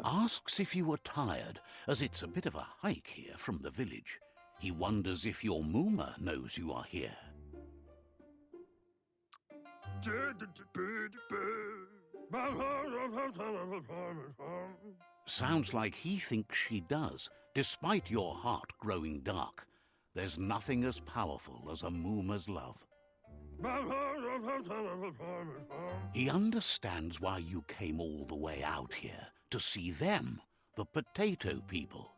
Asks if you are tired, as it's a bit of a hike here from the village. He wonders if your Mooma knows you are here. Sounds like he thinks she does, despite your heart growing dark. There's nothing as powerful as a Mooma's love. He understands why you came all the way out here, to see them, the potato people.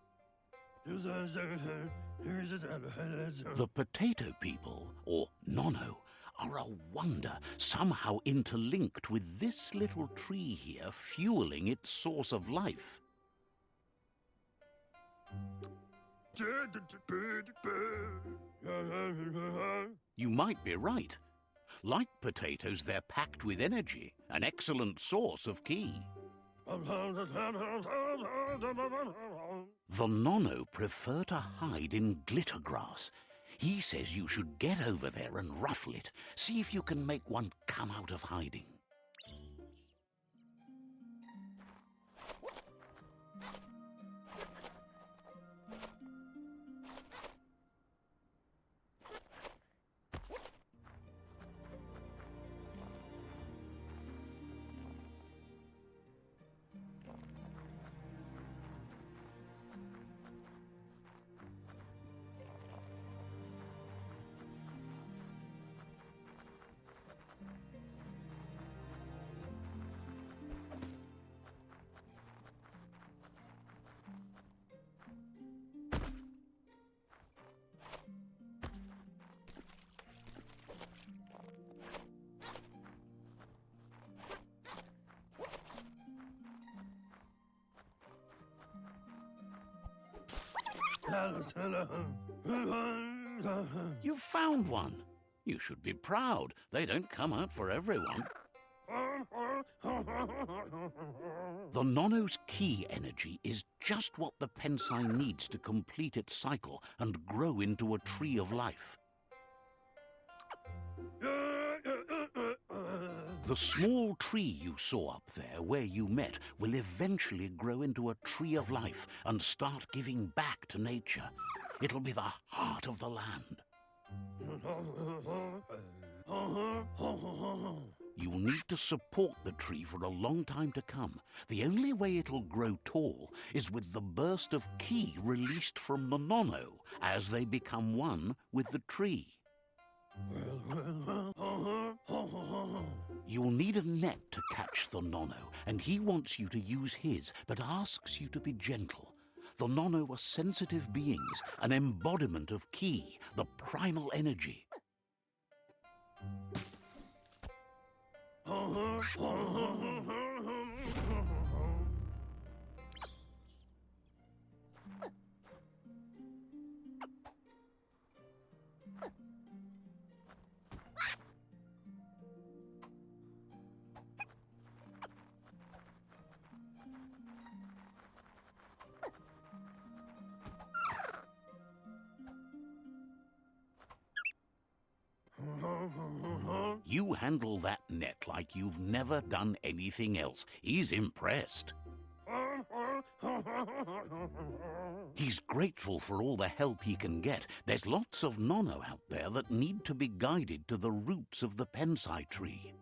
The potato people, or Nono, are a wonder, somehow interlinked with this little tree here fueling its source of life. You might be right. Like potatoes, they're packed with energy, an excellent source of ki. The Nono prefer to hide in glitter grass. He says you should get over there and ruffle it. See if you can make one come out of hiding. You found one. You should be proud. They don't come out for everyone. The Nono's ki energy is just what the Pensai needs to complete its cycle and grow into a tree of life. The small tree you saw up there where you met will eventually grow into a tree of life and start giving back to nature. It'll be the heart of the land. You'll need to support the tree for a long time to come. The only way it'll grow tall is with the burst of ki released from the Nono as they become one with the tree. You'll need a net to catch the Nono, and he wants you to use his, but asks you to be gentle. The Nono are sensitive beings, an embodiment of ki, the primal energy. You handle that net like you've never done anything else. He's impressed. He's grateful for all the help he can get. There's lots of Nono out there that need to be guided to the roots of the Pensai tree.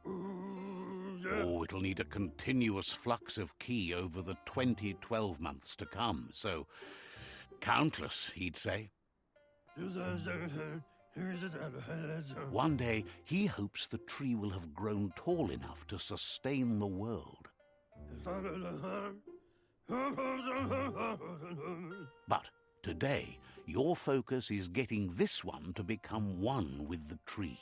Oh, it'll need a continuous flux of ki over the 12 months to come, so countless, he'd say. One day, he hopes the tree will have grown tall enough to sustain the world. But today, your focus is getting this one to become one with the tree.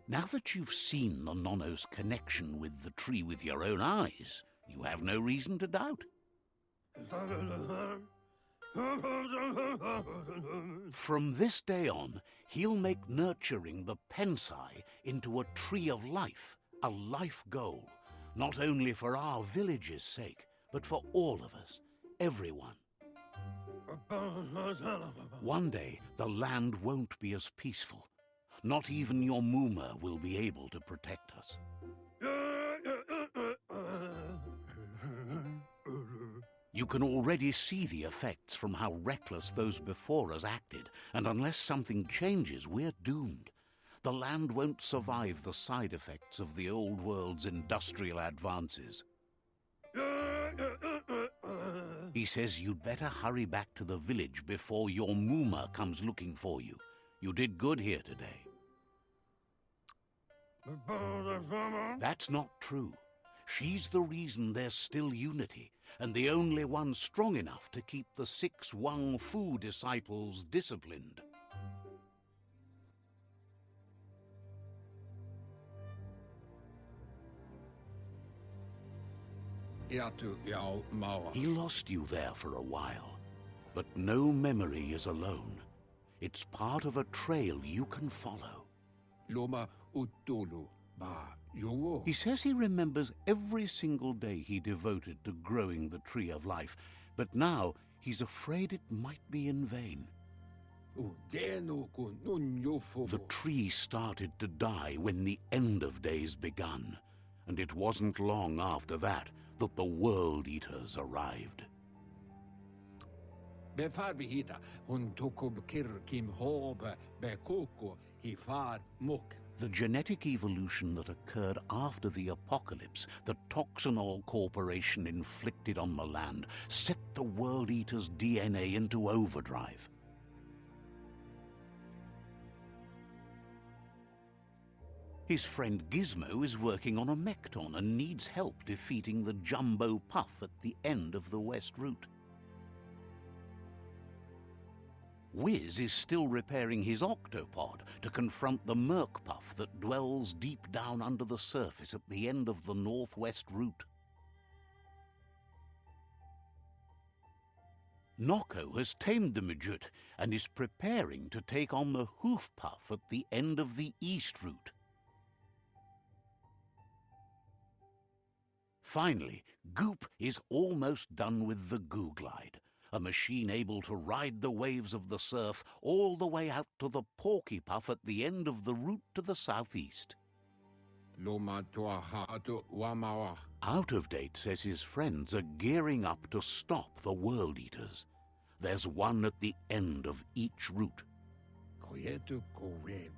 Now that you've seen the Nonno's connection with the tree with your own eyes, you have no reason to doubt. From this day on, he'll make nurturing the Pensai into a tree of life, a life goal, not only for our village's sake, but for all of us, everyone. One day, the land won't be as peaceful. Not even your Muma will be able to protect us. You can already see the effects from how reckless those before us acted, and unless something changes, we're doomed. The land won't survive the side effects of the old world's industrial advances. He says you'd better hurry back to the village before your Muma comes looking for you. You did good here today. That's not true. She's the reason there's still unity, and the only one strong enough to keep the 6 Wang Fu disciples disciplined. He lost you there for a while, but no memory is alone. It's part of a trail you can follow. He says he remembers every single day he devoted to growing the Tree of Life, but now he's afraid it might be in vain. The tree started to die when the end of days begun, and it wasn't long after that that the World Eaters arrived. The genetic evolution that occurred after the apocalypse that Toxanol Corporation inflicted on the land set the World Eater's DNA into overdrive. His friend Gizmo is working on a Mekton and needs help defeating the Jumbo Puff at the end of the West Route. Wiz is still repairing his octopod to confront the Merc Puff that dwells deep down under the surface at the end of the Northwest Route. Nocco has tamed the Midget and is preparing to take on the Hoof Puff at the end of the East Route. Finally, Goop is almost done with the Goo Glide, a machine able to ride the waves of the surf all the way out to the Porky Puff at the end of the route to the southeast. Out of Date says his friends are gearing up to stop the World Eaters. There's one at the end of each route.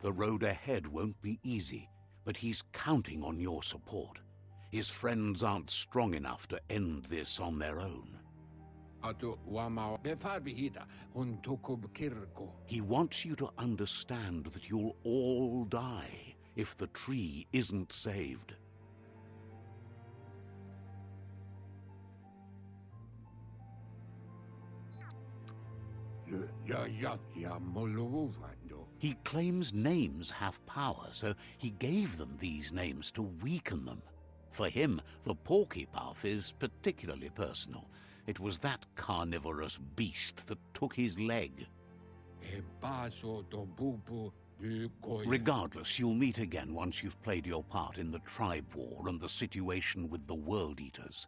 The road ahead won't be easy, but he's counting on your support. His friends aren't strong enough to end this on their own. He wants you to understand that you'll all die if the tree isn't saved. He claims names have power, so he gave them these names to weaken them. For him, the Porky Puff is particularly personal. It was that carnivorous beast that took his leg. Regardless, you'll meet again once you've played your part in the tribe war and the situation with the World Eaters.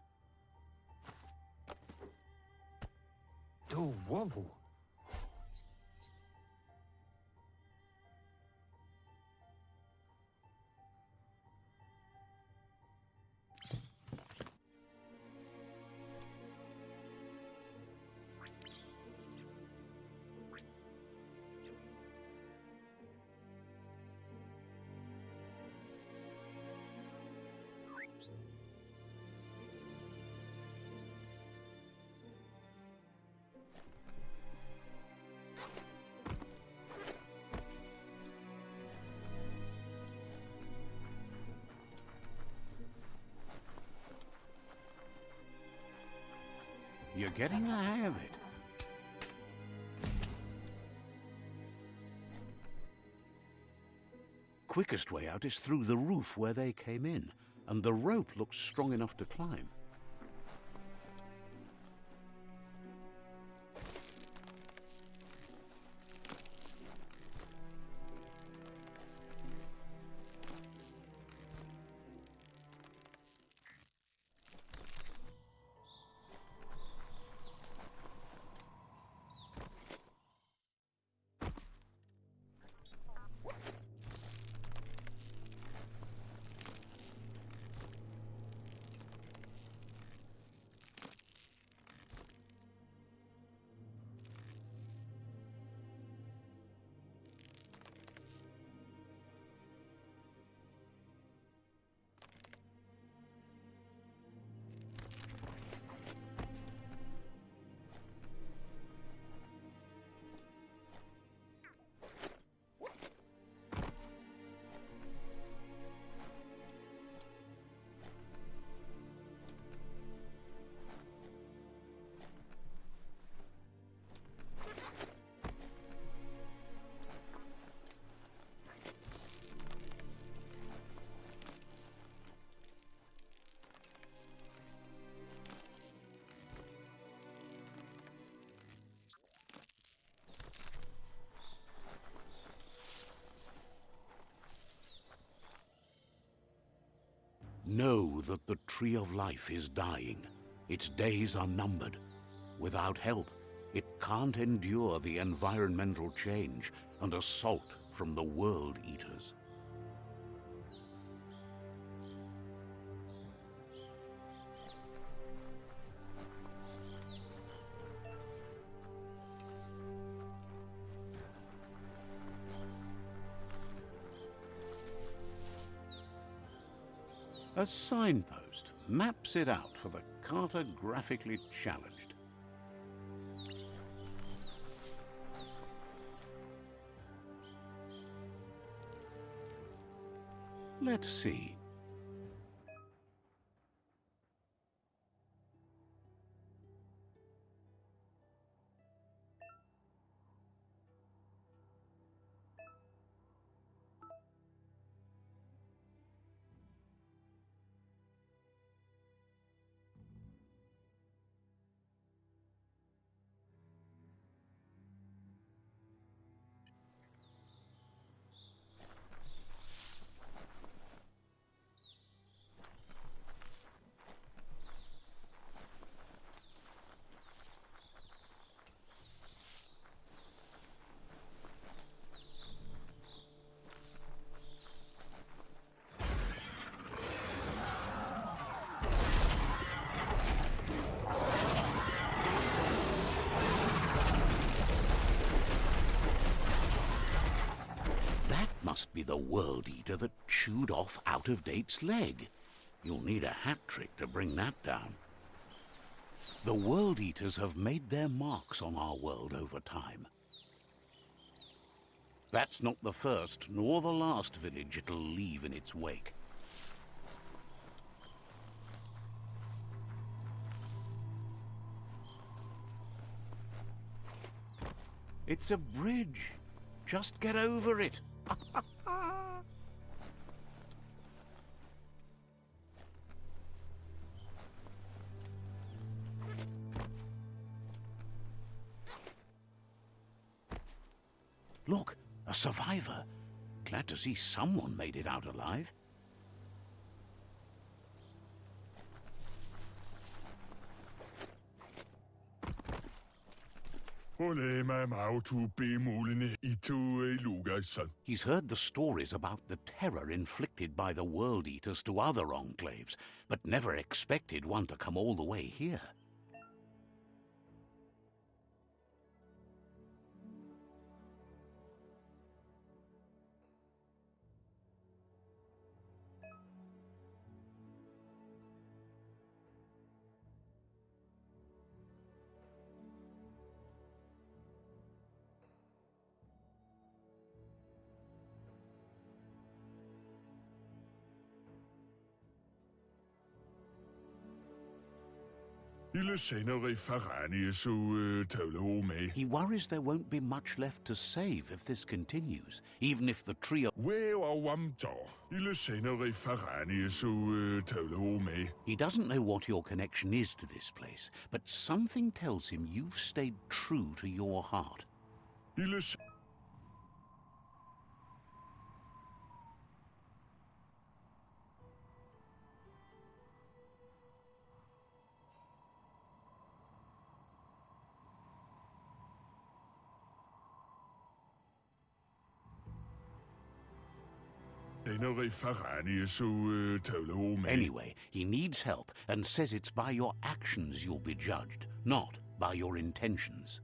You're getting the hang of it. quickest way out is through the roof where they came in, and the rope looks strong enough to climb. Know that the Tree of Life is dying. Its days are numbered. Without help, it can't endure the environmental change and assault from the World Eaters. A signpost maps it out for the cartographically challenged. Let's see. Must be the World Eater that chewed off Out-of-Date's leg. You'll need a hat trick to bring that down. The World Eaters have made their marks on our world over time. That's not the first nor the last village it'll leave in its wake. It's a bridge. Just get over it. Look, a survivor. Glad to see someone made it out alive. He's heard the stories about the terror inflicted by the World Eaters to other enclaves, but never expected one to come all the way here. He worries there won't be much left to save if this continues, even if the tree of... He doesn't know what your connection is to this place, but something tells him you've stayed true to your heart. Anyway, he needs help and says it's by your actions you'll be judged, not by your intentions.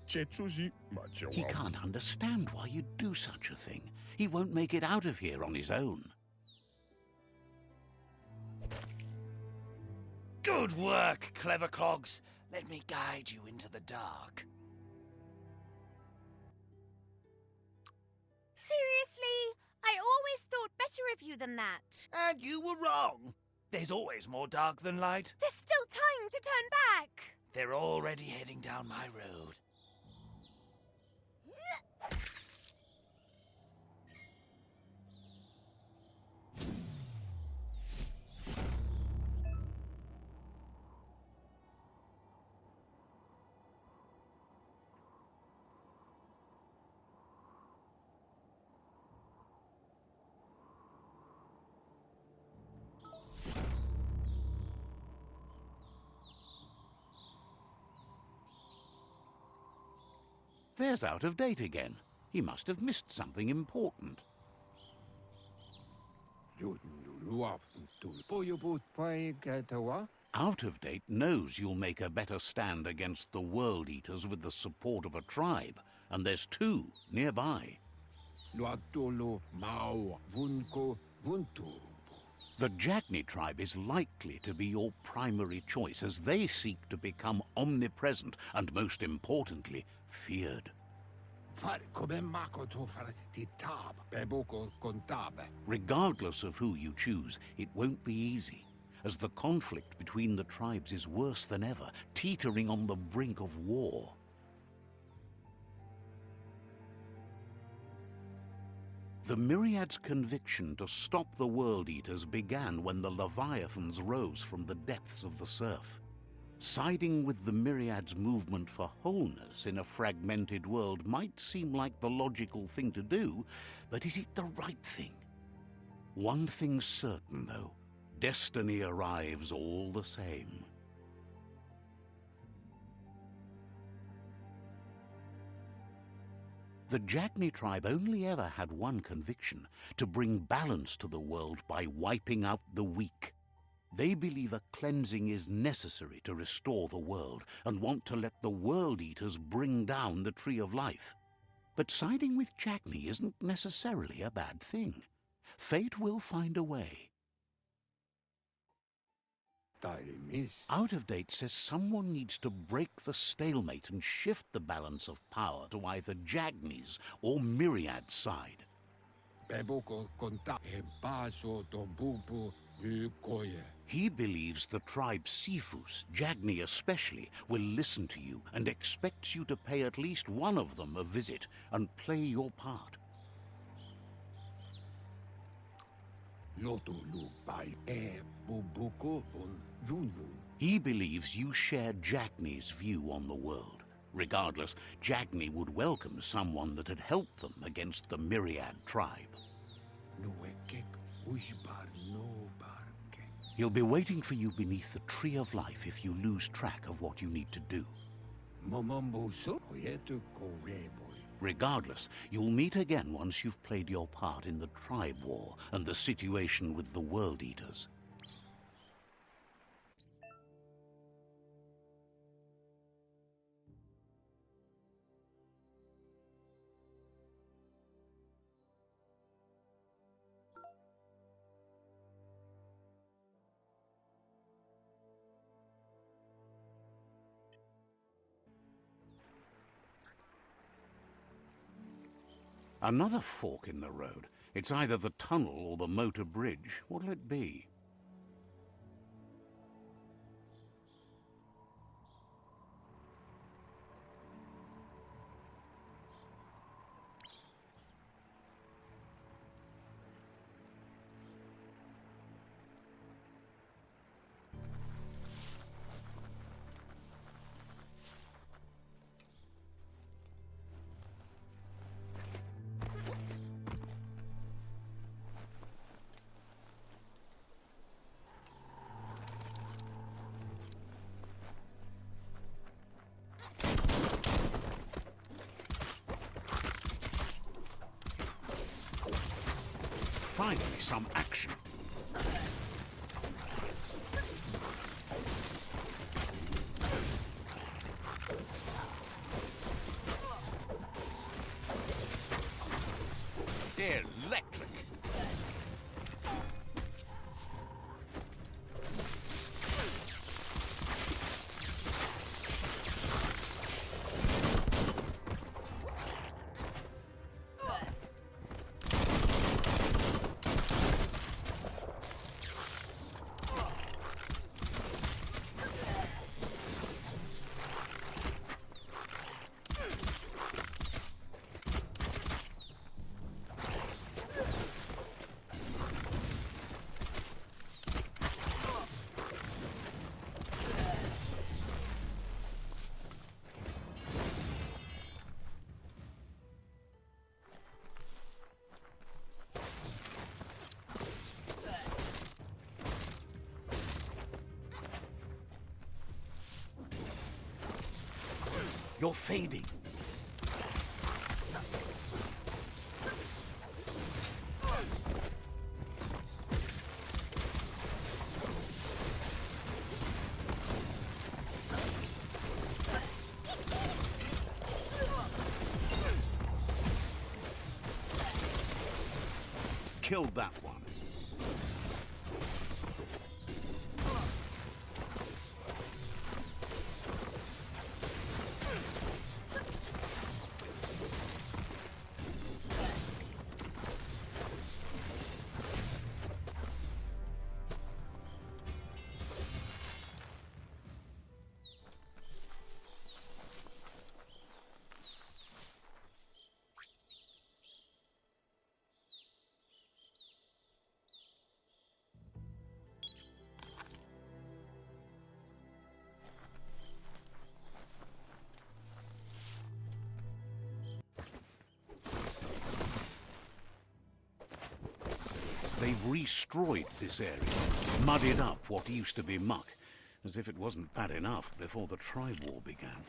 He can't understand why you'd do such a thing. He won't make it out of here on his own. Good work, clever clogs. Let me guide you into the dark. Seriously? I always thought better of you than that. And you were wrong. There's always more dark than light. There's still time to turn back. They're already heading down my road. There's Out of Date again. He must have missed something important. Out of Date knows you'll make a better stand against the World Eaters with the support of a tribe, and there's two nearby. The Jagni tribe is likely to be your primary choice as they seek to become omnipresent and, most importantly, feared. Regardless of who you choose, it won't be easy, as the conflict between the tribes is worse than ever, teetering on the brink of war. The Myriad's conviction to stop the World Eaters began when the Leviathans rose from the depths of the surf. Siding with the Myriad's movement for wholeness in a fragmented world might seem like the logical thing to do, but is it the right thing? One thing's certain, though. Destiny arrives all the same. The Jagni tribe only ever had one conviction: to bring balance to the world by wiping out the weak. They believe a cleansing is necessary to restore the world and want to let the World Eaters bring down the Tree of Life. But siding with Jagni isn't necessarily a bad thing. Fate will find a way. Out of Date says someone needs to break the stalemate and shift the balance of power to either Jagni's or Myriad's side. He believes the tribe Sifus, Jagni especially, will listen to you and expects you to pay at least one of them a visit and play your part. He believes you share Jagni's view on the world. Regardless, Jagni would welcome someone that had helped them against the Myriad tribe. He'll be waiting for you beneath the Tree of Life if you lose track of what you need to do. Regardless, you'll meet again once you've played your part in the tribe war and the situation with the World Eaters. Another fork in the road. It's either the tunnel or the motor bridge. What'll it be? Finally, some action. Electric. You're fading. Killed that one. They've destroyed this area, muddied up what used to be muck, as if it wasn't bad enough before the tribe war began.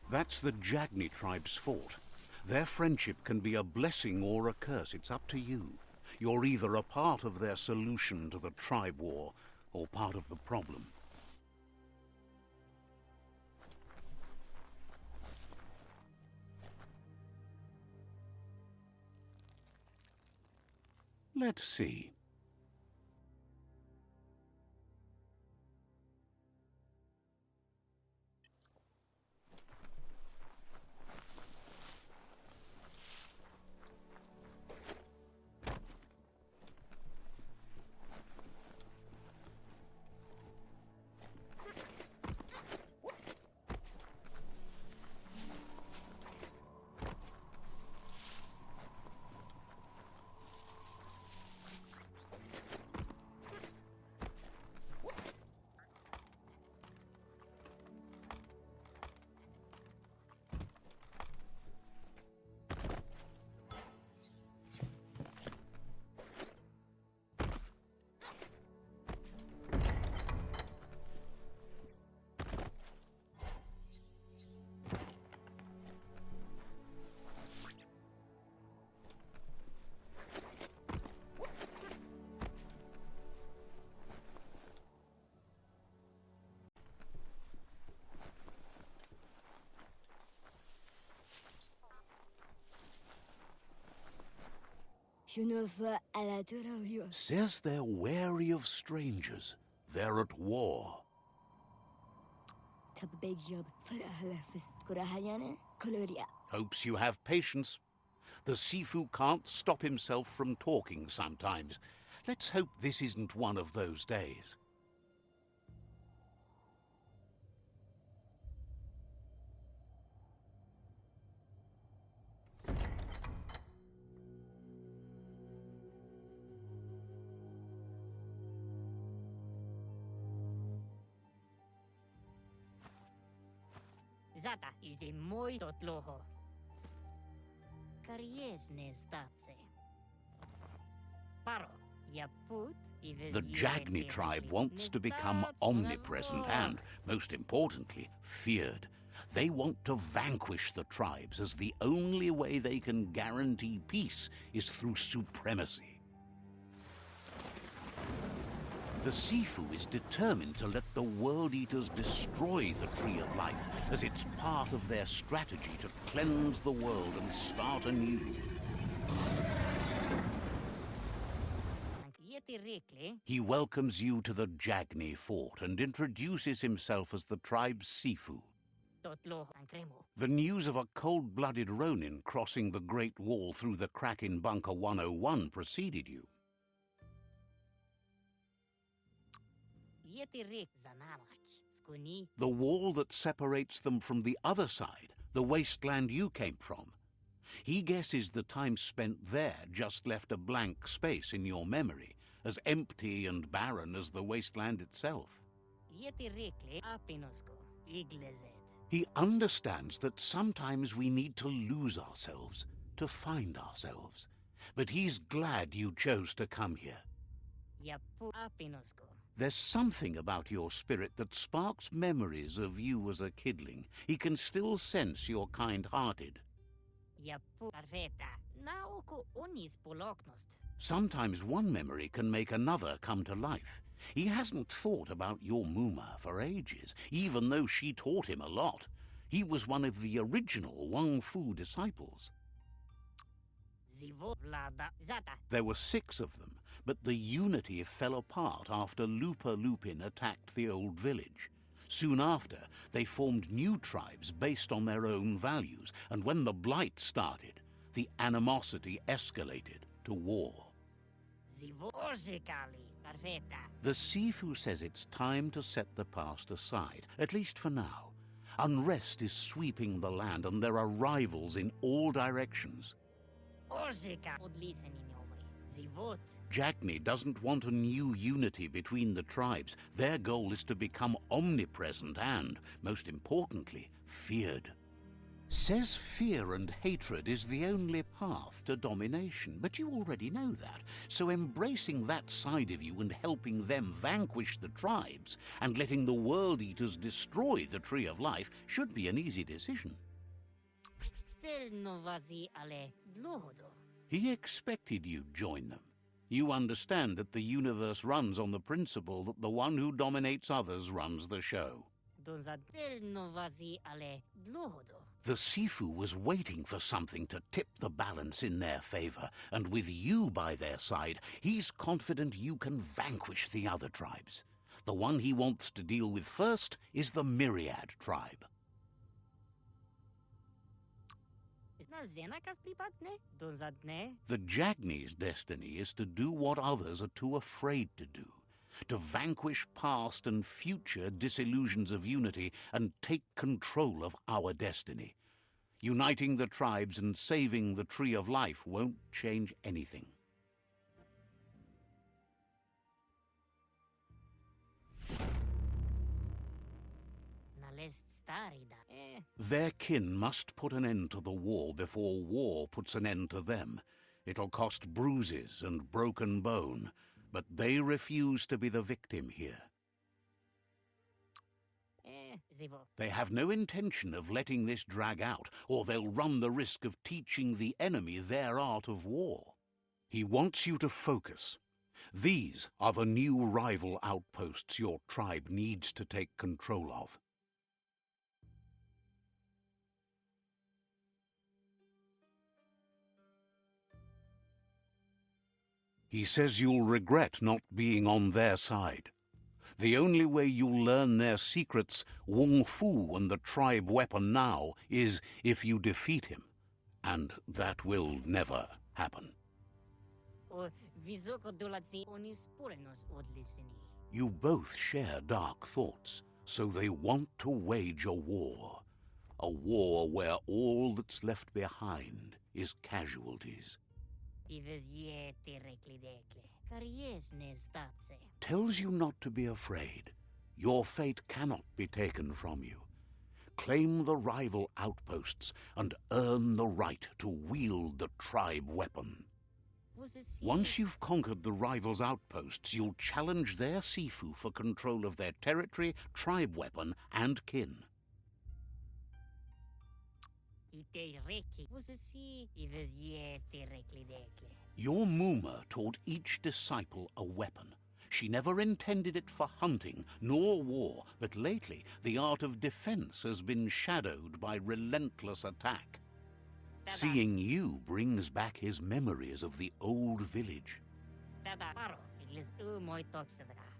That's the Jagni tribe's fort. Their friendship can be a blessing or a curse. It's up to you. You're either a part of their solution to the tribe war or part of the problem. Let's see. Says they're wary of strangers. They're at war. Hopes you have patience. The Sifu can't stop himself from talking sometimes. Let's hope this isn't one of those days. Zata is the moi totloho. Kariesne stace. Paro, yaput. The Jagni tribe wants to become omnipresent and, most importantly, feared. They want to vanquish the tribes, as the only way they can guarantee peace is through supremacy. The Sifu is determined to let the World Eaters destroy the Tree of Life, as it's part of their strategy to cleanse the world and start anew. He welcomes you to the Jagni fort and introduces himself as the tribe's Sifu. The news of a cold-blooded Ronin crossing the Great Wall through the crack in Bunker 101 preceded you. The wall that separates them from the other side, the wasteland you came from. He guesses the time spent there just left a blank space in your memory, as empty and barren as the wasteland itself. He understands that sometimes we need to lose ourselves, to find ourselves. But he's glad you chose to come here. There's something about your spirit that sparks memories of you as a kidling. He can still sense you're kind-hearted. Sometimes one memory can make another come to life. He hasn't thought about your Muma for ages, even though she taught him a lot. He was one of the original Wang Fu disciples. There were 6 of them, but the unity fell apart after Lupa Lupin attacked the old village. Soon after, they formed new tribes based on their own values, and when the Blight started, the animosity escalated to war. The Sifu says it's time to set the past aside, at least for now. Unrest is sweeping the land, and there are rivals in all directions. Jagni doesn't want a new unity between the tribes. Their goal is to become omnipresent and, most importantly, feared. Says fear and hatred is the only path to domination, but you already know that. So embracing that side of you and helping them vanquish the tribes and letting the World Eaters destroy the Tree of Life should be an easy decision. He expected you'd join them. You understand that the universe runs on the principle that the one who dominates others runs the show. The Sifu was waiting for something to tip the balance in their favor, and with you by their side, he's confident you can vanquish the other tribes. The one he wants to deal with first is the Myriad tribe. The Jagni's destiny is to do what others are too afraid to do, to vanquish past and future disillusions of unity and take control of our destiny. Uniting the tribes and saving the Tree of Life won't change anything. Their kin must put an end to the war before war puts an end to them. It'll cost bruises and broken bone, but they refuse to be the victim here. They have no intention of letting this drag out, or they'll run the risk of teaching the enemy their art of war. He wants you to focus. These are the new rival outposts your tribe needs to take control of. He says you'll regret not being on their side. The only way you'll learn their secrets, Wung Fu and the tribe weapon now, is if you defeat him. And that will never happen. O visoko dolatsi onis purenos odlisini. You both share dark thoughts, so they want to wage a war. A war where all that's left behind is casualties. Ives ye terekli dekle. Karies nes datse. Tells you not to be afraid. Your fate cannot be taken from you. Claim the rival outposts and earn the right to wield the tribe weapon. Once you've conquered the rivals' outposts, you'll challenge their Sifu for control of their territory, tribe weapon, and kin. Your Muma taught each disciple a weapon. She never intended it for hunting nor war, but lately the art of defense has been shadowed by relentless attack. Seeing you brings back his memories of the old village.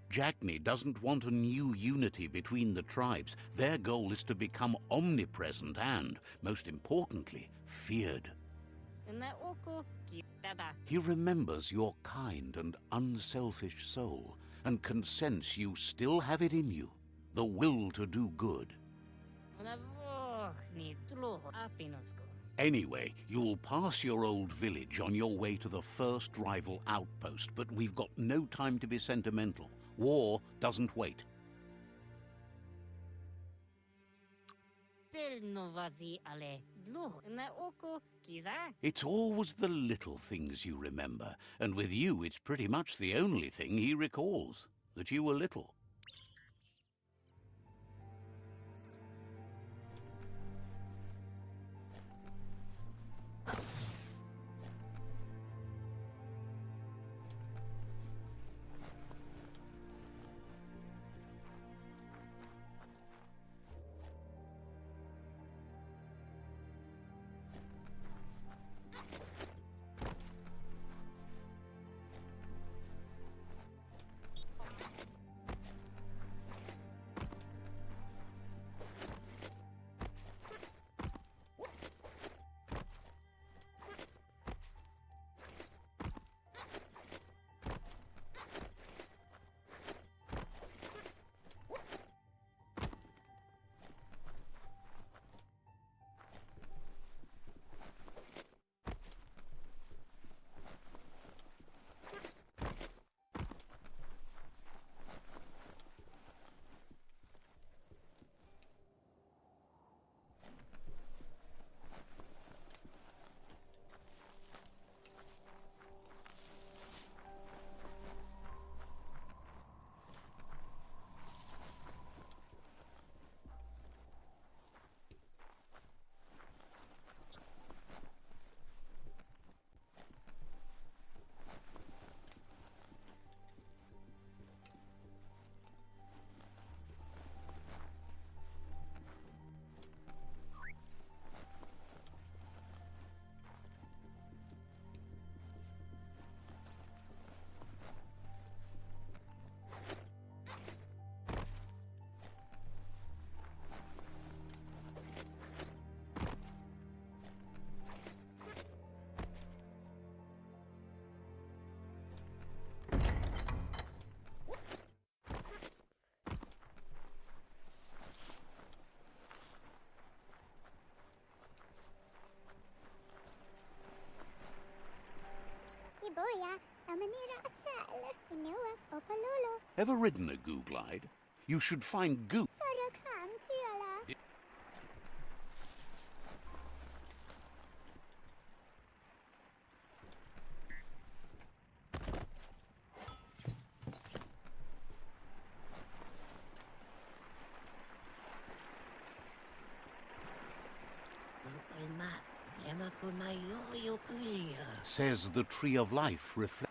Jackney doesn't want a new unity between the tribes. Their goal is to become omnipresent and, most importantly, feared. He remembers your kind and unselfish soul and can sense you still have it in you, the will to do good. Anyway, you'll pass your old village on your way to the first rival outpost, but we've got no time to be sentimental. War doesn't wait. It's always the little things you remember, and with you it's pretty much the only thing he recalls, that you were little. Ever ridden a goo glide? You should find goo. Says the tree of life reflects.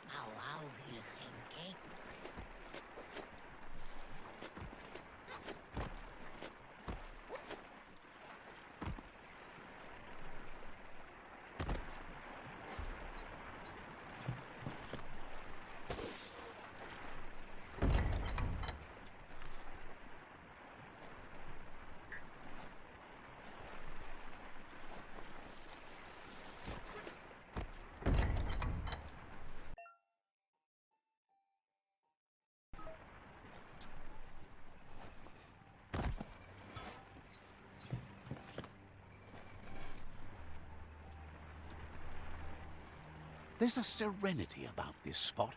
There's a serenity about this spot.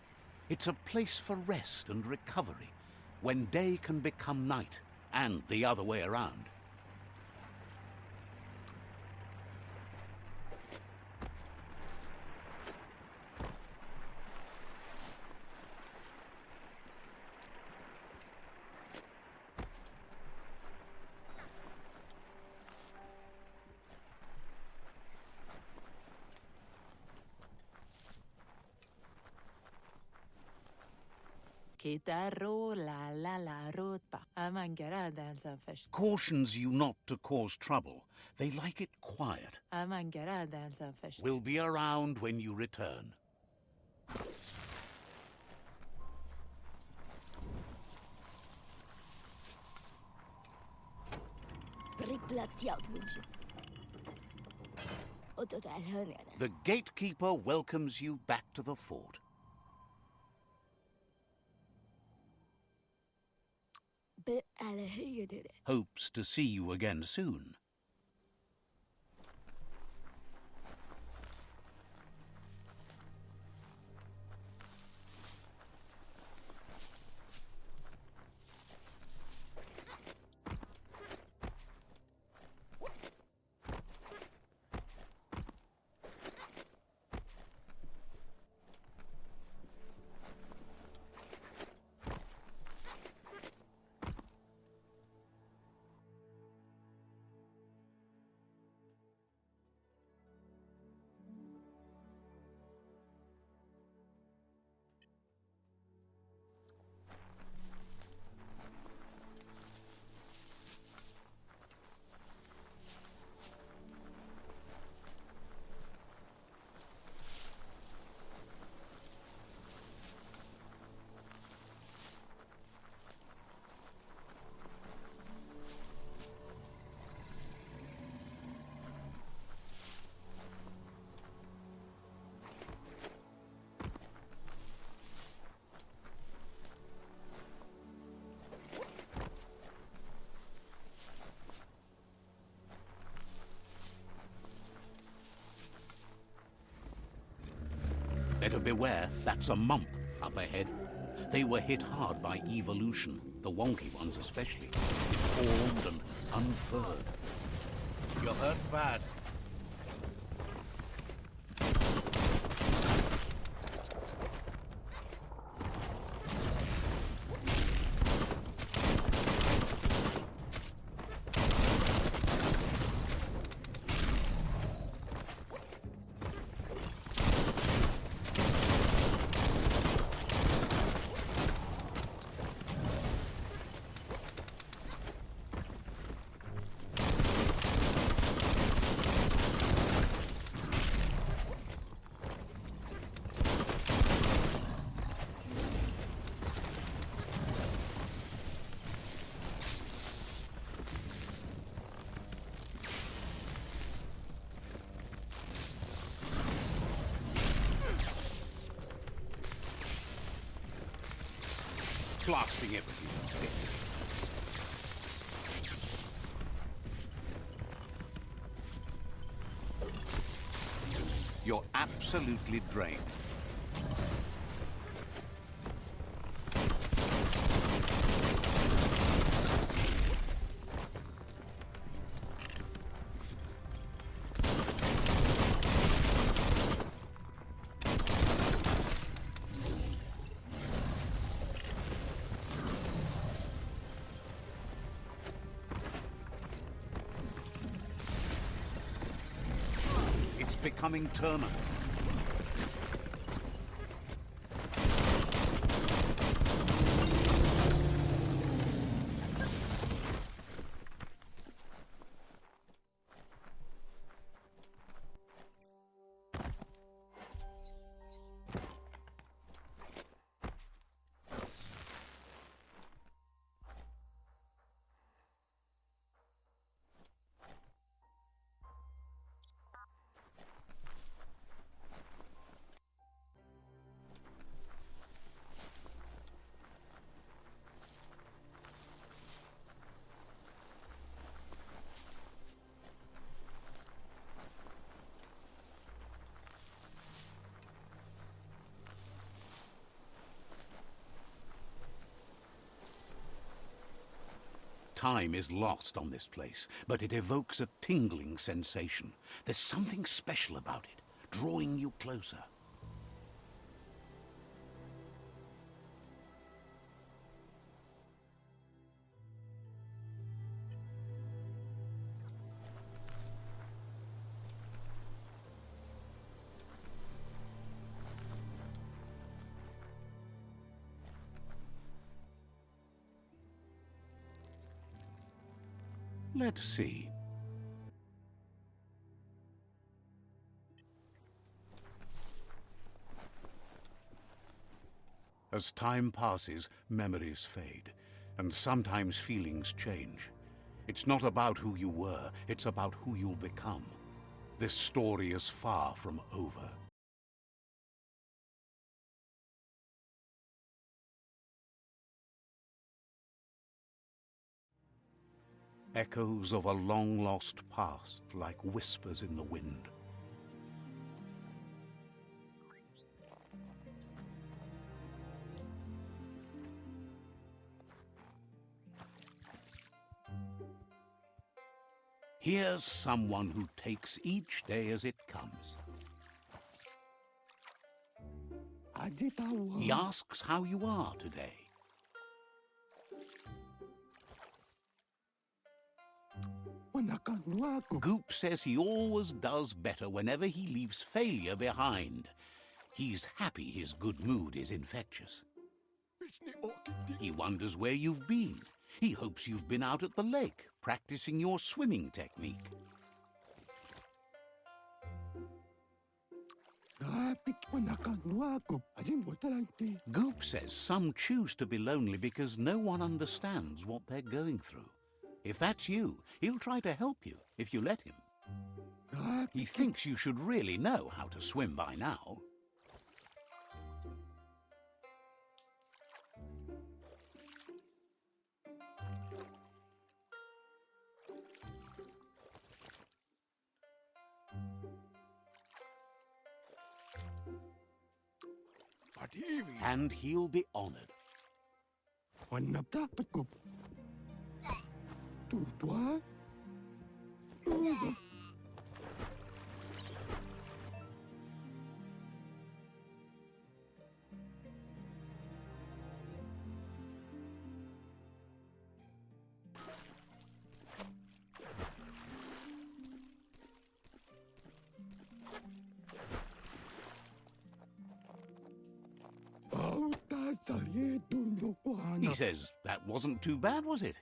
It's a place for rest and recovery, when day can become night, and the other way around. Cautions you not to cause trouble. They like it quiet. We'll be around when you return. The gatekeeper welcomes you back to the fort. Hopes to see you again soon. Better beware, that's a mump up ahead. They were hit hard by evolution, the wonky ones especially. Deformed and unfurred. You're hurt bad. Blasting everything to bits. You're absolutely drained. Becoming terminal. Time is lost on this place, but it evokes a tingling sensation. There's something special about it, drawing you closer. Let's see. As time passes, memories fade, and sometimes feelings change. It's not about who you were, it's about who you'll become. This story is far from over. Echoes of a long-lost past, like whispers in the wind. Here's someone who takes each day as it comes. He asks how you are today. Goop says he always does better whenever he leaves failure behind. He's happy his good mood is infectious. He wonders where you've been. He hopes you've been out at the lake, practicing your swimming technique. Goop says some choose to be lonely because no one understands what they're going through. If that's you, he'll try to help you if you let him. He thinks you should really know how to swim by now. And he'll be honored. He says, that wasn't too bad, was it?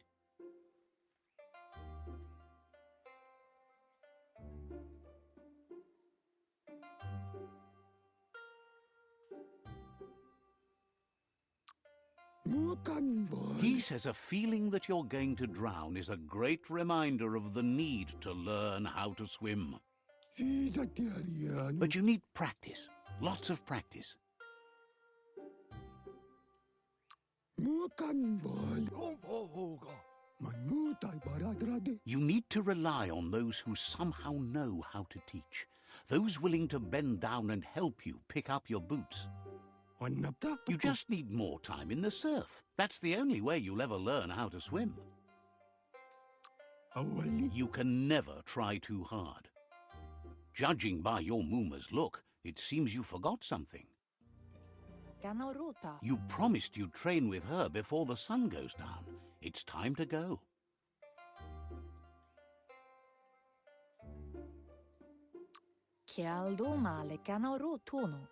He says a feeling that you're going to drown is a great reminder of the need to learn how to swim. But you need practice, lots of practice. You need to rely on those who somehow know how to teach, those willing to bend down and help you pick up your boots. You just need more time in the surf. That's the only way you'll ever learn how to swim. You can never try too hard. Judging by your Muma's look, it seems you forgot something. You promised you'd train with her before the sun goes down. It's time to go.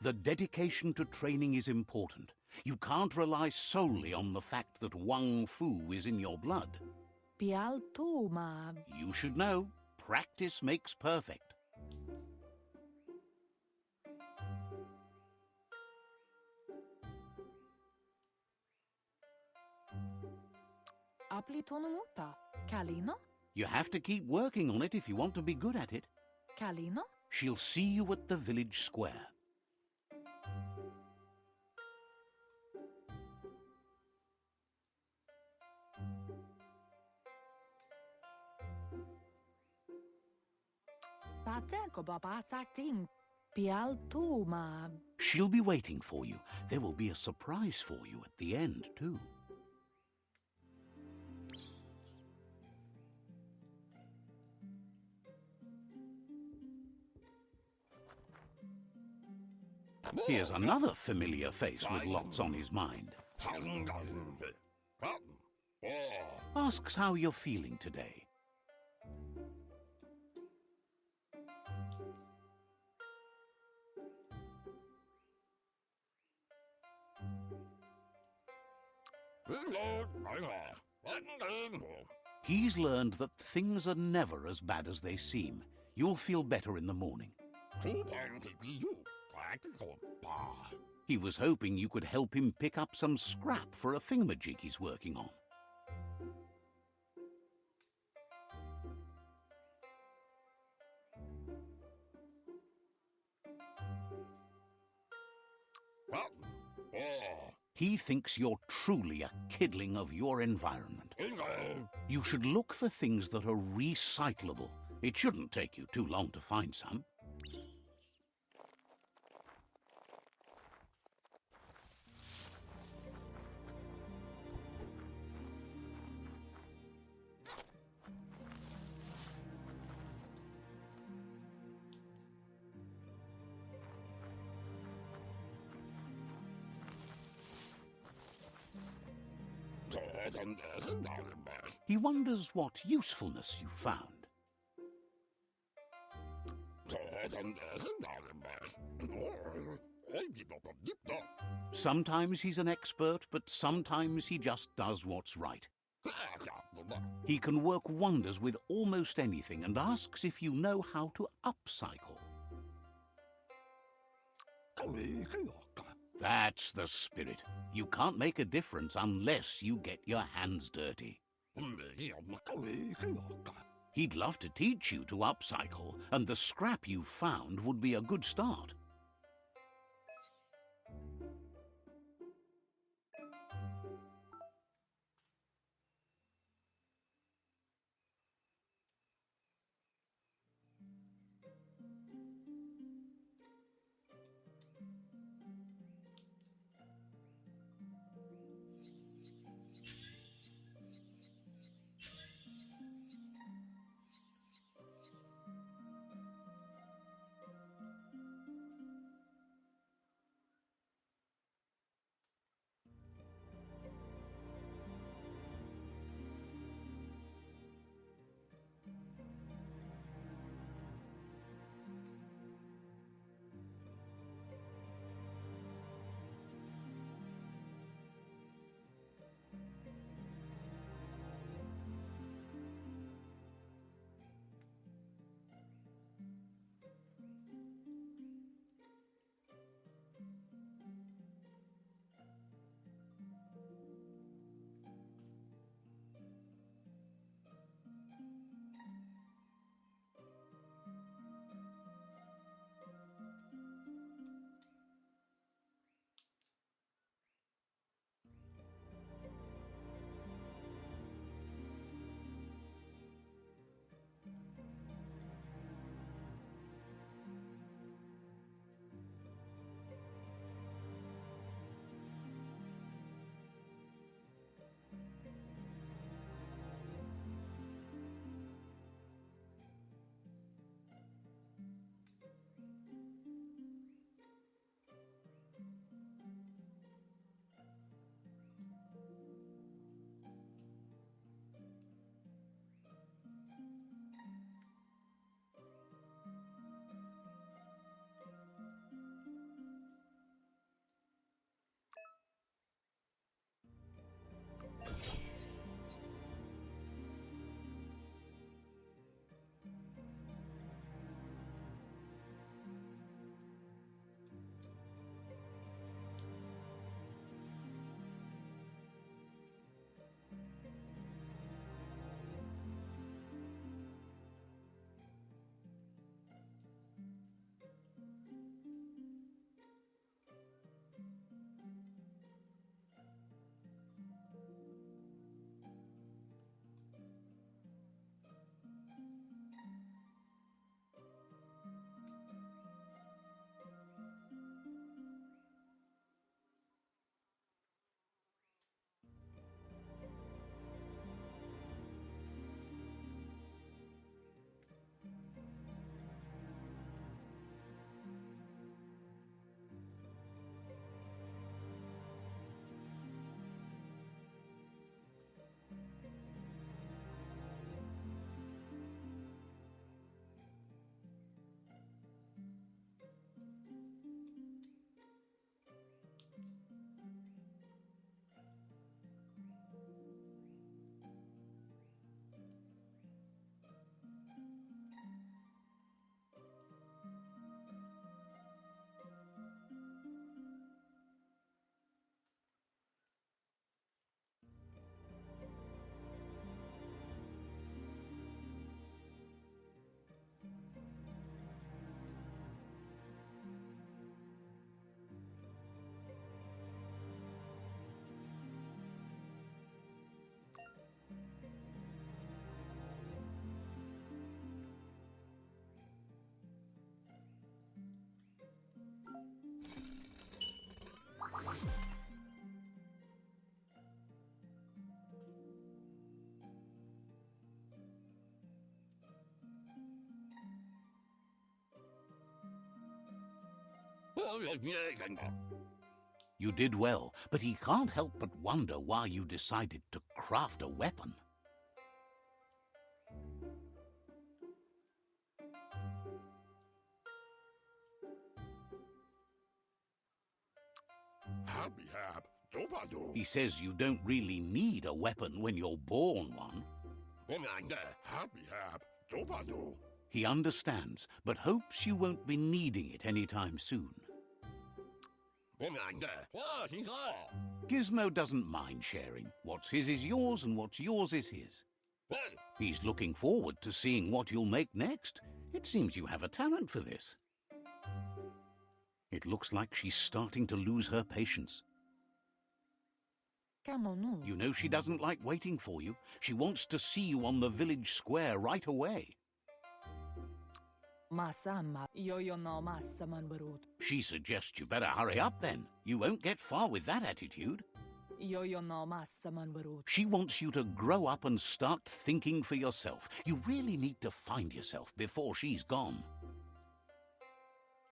The dedication to training is important. You can't rely solely on the fact that Wang Fu is in your blood. You should know, practice makes perfect. You have to keep working on it if you want to be good at it. She'll see you at the village square. She'll be waiting for you. There will be a surprise for you at the end, too. Here's another familiar face with lots on his mind. Asks how you're feeling today. He's learned that things are never as bad as they seem. You'll feel better in the morning. He was hoping you could help him pick up some scrap for a thingamajig he's working on. He thinks you're truly a kidling of your environment. You should look for things that are recyclable. It shouldn't take you too long to find some. He wonders what usefulness you found. Sometimes he's an expert, but sometimes he just does what's right. He can work wonders with almost anything and asks if you know how to upcycle. That's the spirit. You can't make a difference unless you get your hands dirty. He'd love to teach you to upcycle, and the scrap you found would be a good start. You did well, but he can't help but wonder why you decided to craft a weapon. He says you don't really need a weapon when you're born one. He understands, but hopes you won't be needing it anytime soon. Gizmo doesn't mind sharing. What's his is yours, and what's yours is his. He's looking forward to seeing what you'll make next. It seems you have a talent for this. It looks like she's starting to lose her patience. You know she doesn't like waiting for you. She wants to see you on the village square right away. She suggests you better hurry up then. You won't get far with that attitude. She wants you to grow up and start thinking for yourself. You really need to find yourself before she's gone.